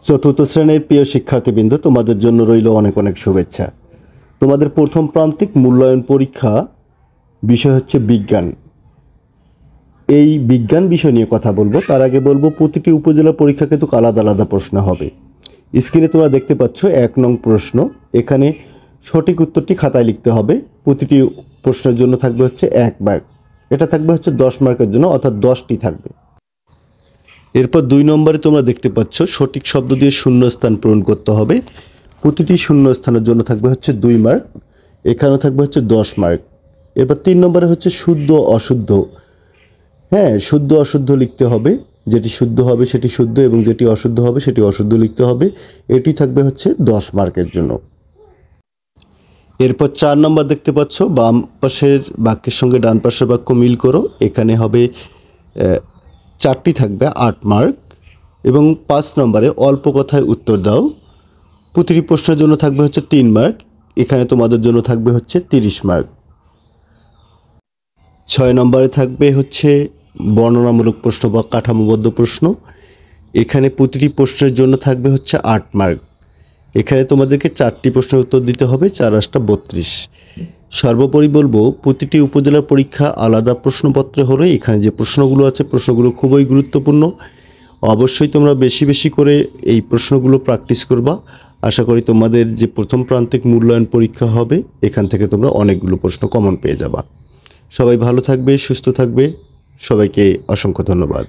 চতুর্থ শ্রেণীর প্রিয় শিক্ষার্থীবৃন্দ, তোমাদের জন্য রইল অনেক অনেক শুভেচ্ছা। তোমাদের প্রথম প্রান্তিক মূল্যায়ন পরীক্ষা বিষয় হচ্ছে বিজ্ঞান। এই বিজ্ঞান বিষয় নিয়ে কথা বলবো। তার আগে বলবো, প্রতিটি উপজেলা পরীক্ষা কিন্তু আলাদা আলাদা প্রশ্ন হবে। স্ক্রিনে তোমরা দেখতে পাচ্ছ 1 নং প্রশ্ন। এখানে সঠিক উত্তরটি খাতায় লিখতে হবে। প্রতিটি প্রশ্নের জন্য থাকবে হচ্ছে 1 মার্ক। এটা থাকবে হচ্ছে 10 মার্কের জন্য, অর্থাৎ 10টি থাকবে। এরপর 2 নম্বরে তোমরা দেখতে পাচ্ছ সঠিক শব্দ দিয়ে শূন্যস্থান পূরণ করতে হবে। প্রতিটি শূন্যস্থানের জন্য থাকবে হচ্ছে 2 মার্ক। এখানেও থাকবে হচ্ছে 10 মার্ক। এরপর 3 নম্বরে হচ্ছে শুদ্ধ অশুদ্ধ। শুদ্ধ অশুদ্ধ লিখতে হবে। যেটি শুদ্ধ হবে সেটি শুদ্ধ এবং যেটি অশুদ্ধ হবে সেটি অশুদ্ধ লিখতে হবে। এটি থাকবে হচ্ছে 10 মার্কের জন্য। এরপর 4 নম্বর দেখতে পাচ্ছ, বাম পাশের বাক্যের সঙ্গে ডান পাশের বাক্য মিল করো। এখানে হবে 4টি থাকবে 8 মার্ক। এবং 5 নম্বরে অল্প কথায় উত্তর দাও। প্রতিটি প্রশ্নের জন্য থাকবে হচ্ছে 3 মার্ক। এখানে তোমাদের জন্য থাকবে হচ্ছে 30 মার্ক। 6 নম্বরে থাকবে হচ্ছে বর্ণনামূলক প্রশ্ন বা কাঠামোবদ্ধ প্রশ্ন। এখানে প্রতিটি প্রশ্নের জন্য থাকবে হচ্ছে 8 মার্ক। এখানে তোমাদেরকে 4টি প্রশ্নের উত্তর দিতে হবে, 4 8 32। সর্বোপরি বলবো, প্রতিটি উপজেলার পরীক্ষা আলাদা প্রশ্নপত্রে হলে এখানে যে প্রশ্নগুলো আছে প্রশ্নগুলো খুবই গুরুত্বপূর্ণ। অবশ্যই তোমরা বেশি বেশি করে এই প্রশ্নগুলো প্র্যাকটিস করবা। আশা করি তোমাদের যে প্রথম প্রান্তিক মূল্যায়ন পরীক্ষা হবে এখান থেকে তোমরা অনেকগুলো প্রশ্ন কমন পেয়ে যাবা। সবাই ভালো থাকবে, সুস্থ থাকবে। সবাইকে অসংখ্য ধন্যবাদ।